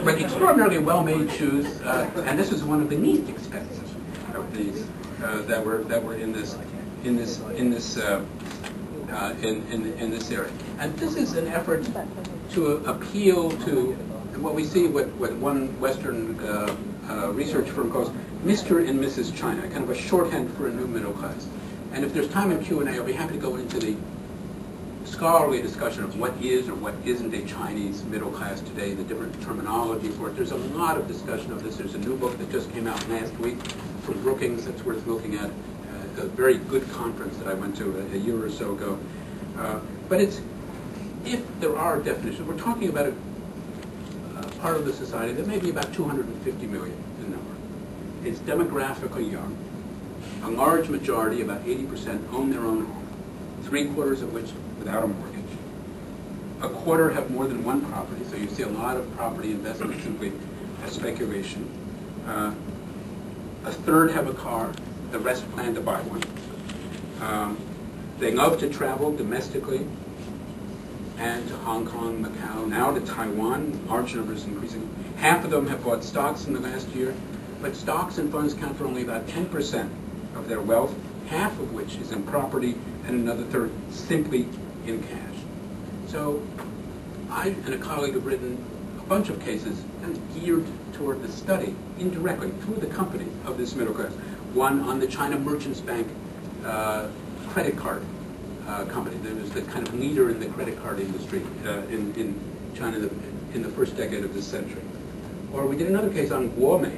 but extraordinarily well-made shoes, and this is one of the least expensive of these that were in this area. And this is an effort to appeal to what we see, what one Western research firm calls Mr. and Mrs. China, kind of a shorthand for a new middle class. And if there's time in Q&A, I'll be happy to go into the scholarly discussion of what is or what isn't a Chinese middle class today, the different terminology for it. There's a lot of discussion of this. There's a new book that just came out last week from Brookings that's worth looking at. A very good conference that I went to a year or so ago. But it's, if there are definitions, we're talking about a part of the society that may be about 250 million in number. It's demographically young. A large majority, about 80%, own their own home, 3/4 of which without a mortgage. A quarter have more than one property, so you see a lot of property investment simply as speculation. A third have a car, the rest plan to buy one. They love to travel domestically and to Hong Kong, Macau, now to Taiwan, large numbers increasing. Half of them have bought stocks in the last year, but stocks and funds count for only about 10% of their wealth, half of which is in property and another third simply in cash. So I and a colleague have written a bunch of cases kind of geared toward the study indirectly through the company of this middle class. One on the China Merchants Bank credit card company. There was the kind of leader in the credit card industry in China in the first decade of this century. Or we did another case on Guomei.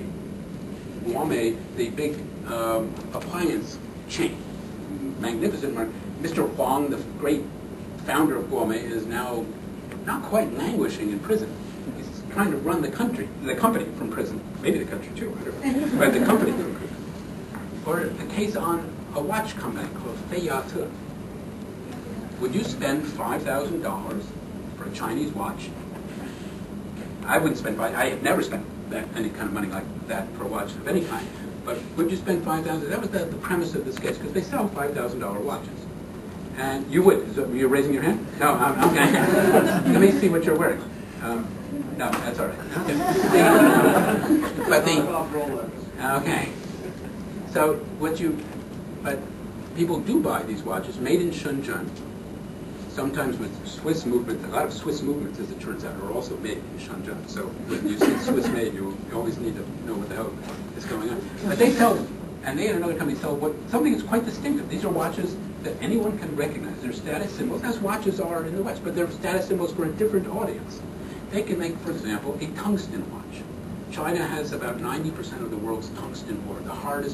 Guomei, the big appliance chain, magnificent market. Mr. Huang, the great founder of Guomei, is now not quite languishing in prison. He's trying to run the company from prison. Maybe the country too, I don't know. But the company from prison. Or a case on a watch company called Feiyate. Would you spend $5,000 for a Chinese watch? I wouldn't spend I have never spent any kind of money like that for a watch of any kind. But would you spend $5,000? That was the premise of this case, because they sell $5,000 watches. And you would. Are you raising your hand? No, okay. Let me see what you're wearing. No, that's all right. Okay. Okay. So but people do buy these watches made in Shenzhen, sometimes with Swiss movements. A lot of Swiss movements, as it turns out, are also made in Shenzhen. So when you say Swiss made, you always need to know what the hell is going on. But they sell them, and they and another company sell something that's quite distinctive. These are watches that anyone can recognize. They're status symbols, as watches are in the West, but they're status symbols for a different audience. They can make, for example, a tungsten watch. China has about 90% of the world's tungsten ore.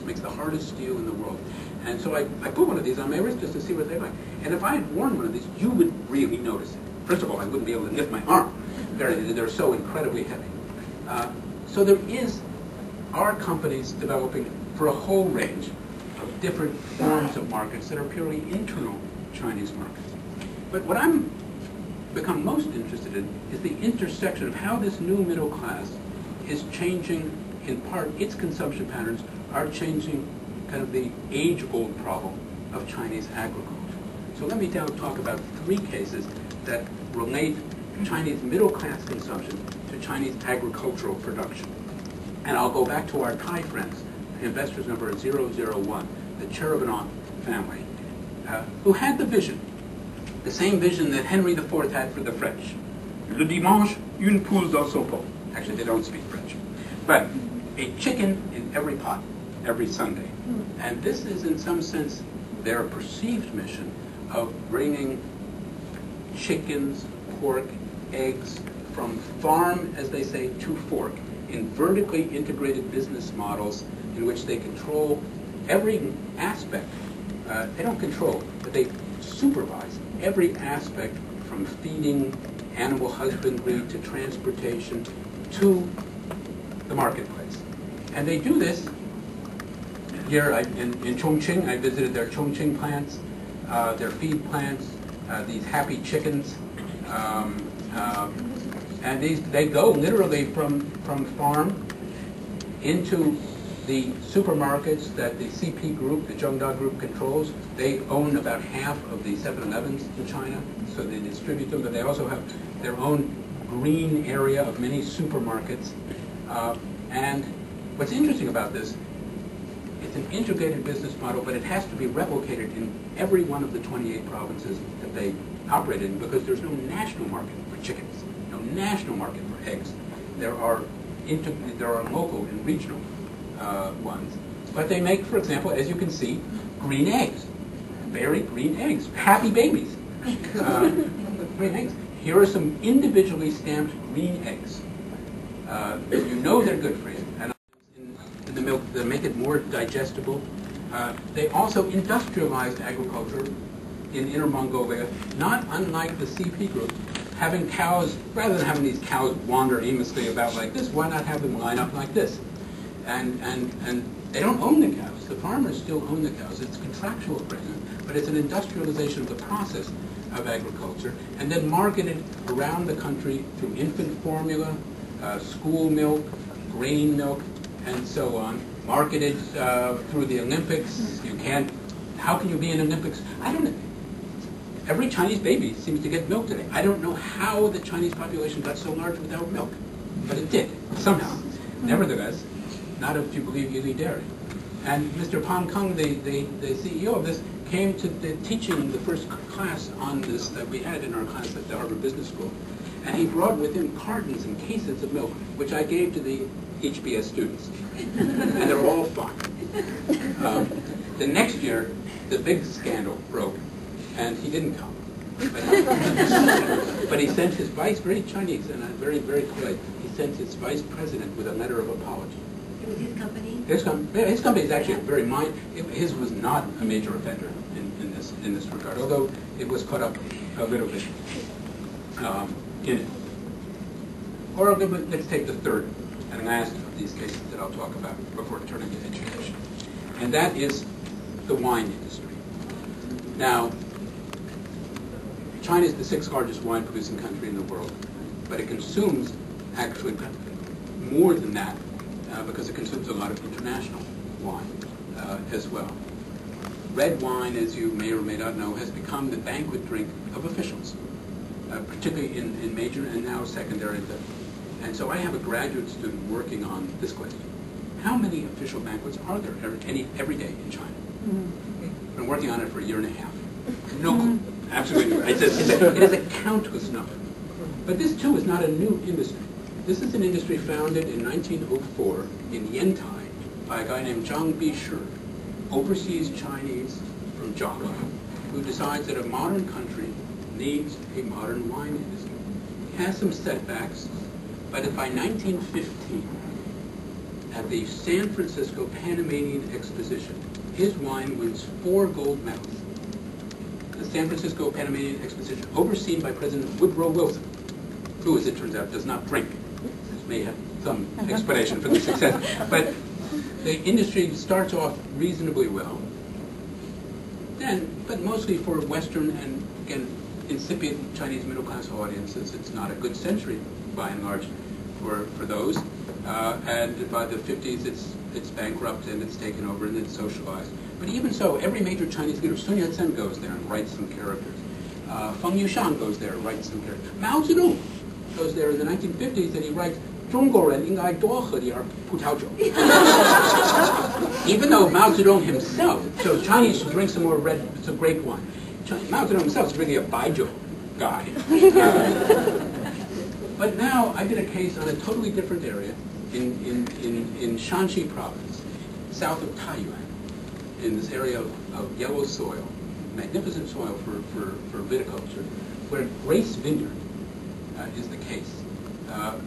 Makes the hardest steel in the world. And so I put one of these on my wrist just to see what they're like. And if I had worn one of these, you would really notice it. First of all, I wouldn't be able to lift my arm. They're so incredibly heavy. So are companies developing for a whole range of different forms of markets that are purely internal Chinese markets. But what I'm become most interested in is the intersection of how this new middle class is changing, in part, its consumption patterns are changing kind of the age-old problem of Chinese agriculture. So let me now talk about 3 cases that relate Chinese middle-class consumption to Chinese agricultural production. And I'll go back to our Thai friends, investors number 001, the Cherubinov family, who had the vision, the same vision that Henry IV had for the French. Le dimanche, une poule dans son pot. Actually, they don't speak French. But a chicken in every pot, every Sunday. And this is, in some sense, their perceived mission of bringing chickens, pork, eggs from farm, as they say, to fork, in vertically integrated business models in which they control every aspect. They don't control, but they supervise every aspect from feeding, animal husbandry, to transportation, to the marketplace. And they do this here in Chongqing. I visited their Chongqing plants, their feed plants, these happy chickens. And they go literally from farm into the supermarkets that the CP group, the Zhongda group, controls. They own about half of the 7-Elevens in China, so they distribute them, but they also have their own green area of many supermarkets. And what's interesting about this, it's an integrated business model, but it has to be replicated in every one of the 28 provinces that they operate in, because there's no national market for chickens, no national market for eggs. There are local and regional ones. But they make, for example, as you can see, green eggs. Very green eggs. Happy babies. Green eggs. Here are some individually stamped green eggs. You know they're good for you. And in the milk, they make it more digestible. They also industrialized agriculture in Inner Mongolia, not unlike the CP group, having cows, rather than having these cows wander aimlessly about like this, why not have them line up like this? And they don't own the cows. The farmers still own the cows. It's contractual agreement, but it's an industrialization of the process of agriculture, and then marketed around the country through infant formula, school milk, grain milk, and so on. Marketed through the Olympics. You can't. How can you be in Olympics? I don't know. Every Chinese baby seems to get milk today. I don't know how the Chinese population got so large without milk, but it did somehow. Nevertheless, not if you believe you eat dairy. And Mr. Pan Kung, the CEO of this, came to teaching the first class on this that we had in our class at the Harvard Business School. And he brought with him cartons and cases of milk, which I gave to the HBS students. And they're all fine. The next year, the big scandal broke, and he didn't come. But he sent his vice, very Chinese and very, very polite, he sent his vice president with a letter of apology. It was his company? His company is actually very his was not a major offender in this regard, although it was caught up a little bit in it. Or let's take the third and last of these cases that I'll talk about before turning to education. And that is the wine industry. Now, China is the 6th largest wine producing country in the world, but it consumes actually more than that because it consumes a lot of international wine as well. Red wine, as you may or may not know, has become the banquet drink of officials, particularly in major and now secondary. And so I have a graduate student working on this question. How many official banquets are there every day in China? I've been working on it for a year and a half. No clue. Absolutely. It is a countless number. But this, too, is not a new industry. This is an industry founded in 1904 in Yantai by a guy named Zhang Bishi, overseas Chinese from Java, who decides that a modern country needs a modern wine industry. It has some setbacks, but by 1915, at the San Francisco Panamanian Exposition, his wine wins 4 gold medals. The San Francisco Panamanian Exposition, overseen by President Woodrow Wilson, who, as it turns out, does not drink. This may have some explanation for the success. But the industry starts off reasonably well, but mostly for Western and, again, incipient Chinese middle-class audiences. It's not a good century, by and large, for those. And by the 50s, it's bankrupt and it's taken over and it's socialized. But even so, every major Chinese leader, Sun Yat-sen goes there and writes some characters. Feng Yuxiang goes there and writes some characters. Mao Zedong goes there in the 1950s and he writes, 中国人应该多喝点葡萄酒. Even though Mao Zedong himself, so Chinese should drink some more red, some grape wine. Mao Zedong himself is really a baijiu guy. But now I did a case on a totally different area in Shanxi province, south of Taiyuan, in this area of yellow soil, magnificent soil for viticulture, where Grace Vineyard is the case.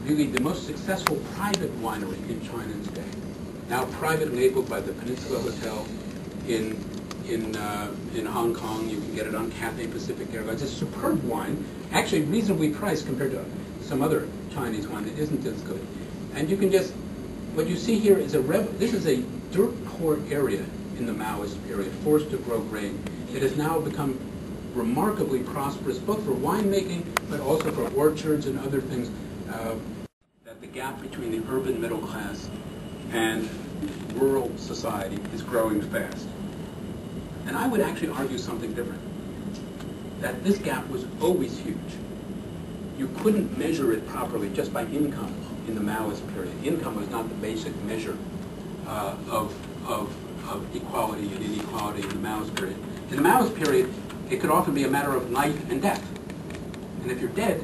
Really the most successful private winery in China today. Now private labeled by the Peninsula Hotel in Hong Kong. You can get it on Cathay Pacific Airlines. It's superb wine, actually reasonably priced compared to some other Chinese wine that isn't as good. And you can just, what you see here is this is a dirt poor area in the Maoist period, forced to grow grain. It has now become remarkably prosperous, both for winemaking, but also for orchards and other things. That the gap between the urban middle class and rural society is growing fast. And I would actually argue something different, that this gap was always huge. you couldn't measure it properly just by income in the Maoist period. Income was not the basic measure of equality and inequality in the Maoist period. In the Maoist period, it could often be a matter of life and death. And if you're dead,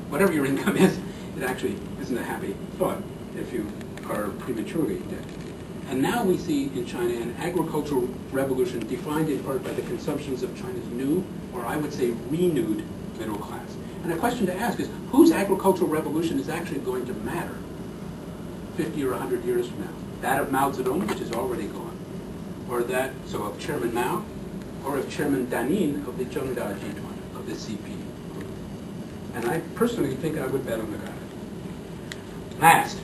whatever your income is, it actually isn't a happy thought if you are prematurely dead. And now we see in China an agricultural revolution defined in part by the consumptions of China's new, or I would say renewed, middle class. And the question to ask is, whose agricultural revolution is actually going to matter 50 or 100 years from now? That of Mao Zedong, which is already gone, or that, so of Chairman Mao, or of Chairman Danin of the Zhengda G20, of the CP group. And I personally think I would bet on the guy. Last,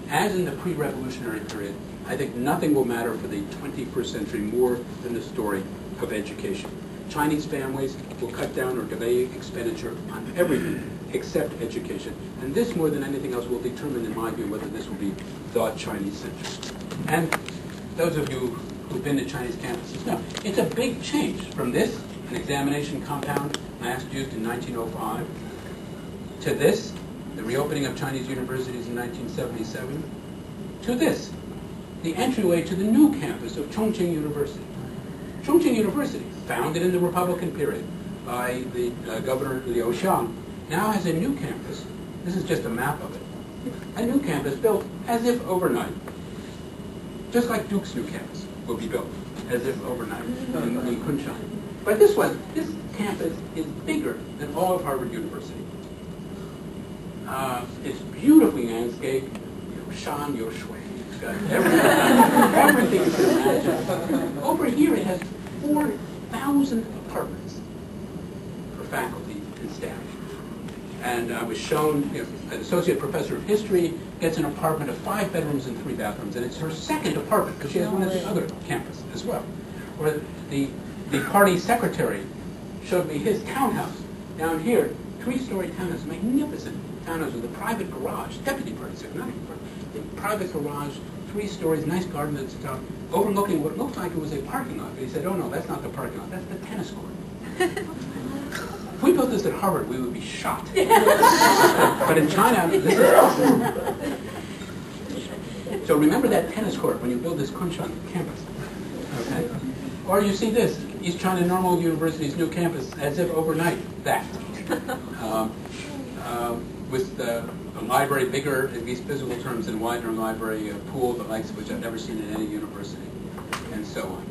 as in the pre-revolutionary period, I think nothing will matter for the 21st century more than the story of education. Chinese families will cut down or delay expenditure on everything except education. And this, more than anything else, will determine, in my view, whether this will be the Chinese-centric. And those of you who've been to Chinese campuses know it's a big change from this, an examination compound last used in 1905, to this, the reopening of Chinese universities in 1977, to this, the entryway to the new campus of Chongqing University. Chongqing University, founded in the Republican period by the Governor Liu Xiang, now has a new campus. This is just a map of it. A new campus built as if overnight. Just like Duke's new campus will be built as if overnight in Kunshan. But this campus is bigger than all of Harvard University. It's beautifully landscaped. Shan Yo Shui. It's got everything you can imagine. Over here it has 4,000 apartments for faculty and staff. And I was shown, an associate professor of history gets an apartment of 5 bedrooms and 3 bathrooms, and it's her second apartment because she has one at the other campus as well. Or the party secretary showed me his townhouse down here, 3-story townhouse, magnificent townhouse with a private garage, deputy party secretary, not even party, a private garage, 3 stories, nice garden at the top, overlooking what looked like it was a parking lot. But he said, oh no, that's not the parking lot, that's the tennis court. If we built this at Harvard, we would be shot. But in China, this is awesome. So remember that tennis court when you build this Kunshan campus. Okay? Or you see this, East China Normal University's new campus, as if overnight, that. With a library bigger, in these physical terms, and wider library, a pool, the likes of which I've never seen in any university, and so on.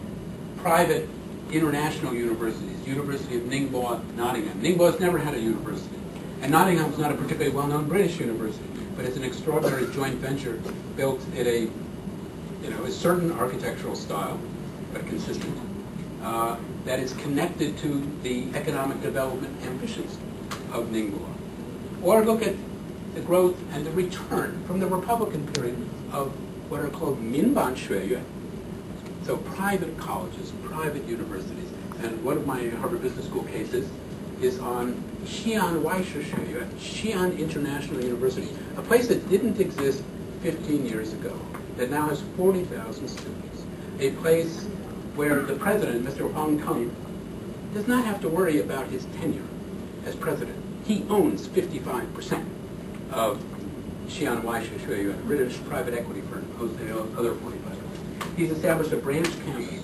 Private international universities, University of Ningbo, Nottingham. Ningbo's never had a university. And Nottingham's not a particularly well-known British university, but it's an extraordinary joint venture built in a, a certain architectural style, but consistent, that is connected to the economic development ambitions of Ningbo. Or look at the growth and the return from the Republican period of what are called Minban Xueyuan. So private colleges, private universities. And one of my Harvard Business School cases is on Xi'an Weisha Xueyuan, Xi'an International University, a place that didn't exist 15 years ago, that now has 40,000 students. A place where the president, Mr. Huang Teng, does not have to worry about his tenure as president. He owns 55% of Xi'an Weisha Xueyuan, a British private equity firm, owns the other 45%. He's established a branch campus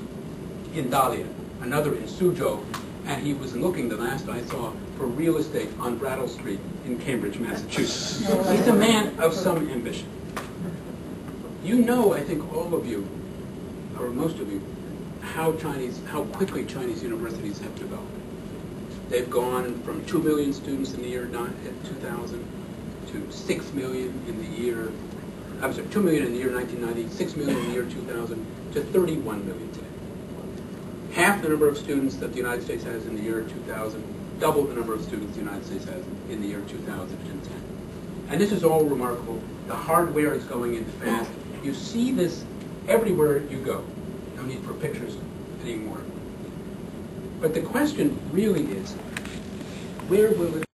in Dalian, another in Suzhou, and he was looking, the last I saw, for real estate on Brattle Street in Cambridge, Massachusetts. He's a man of some ambition. You know, I think all of you, or most of you, how quickly Chinese universities have developed. They've gone from 2 million students in the year 2000 to 6 million in the year, 2 million in the year 1990, 6 million in the year 2000, to 31 million today. Half the number of students that the United States has in the year 2000, double the number of students the United States has in the year 2010. And this is all remarkable. The hardware is going in fast. You see this everywhere you go. No need for pictures anymore. But the question really is, where will it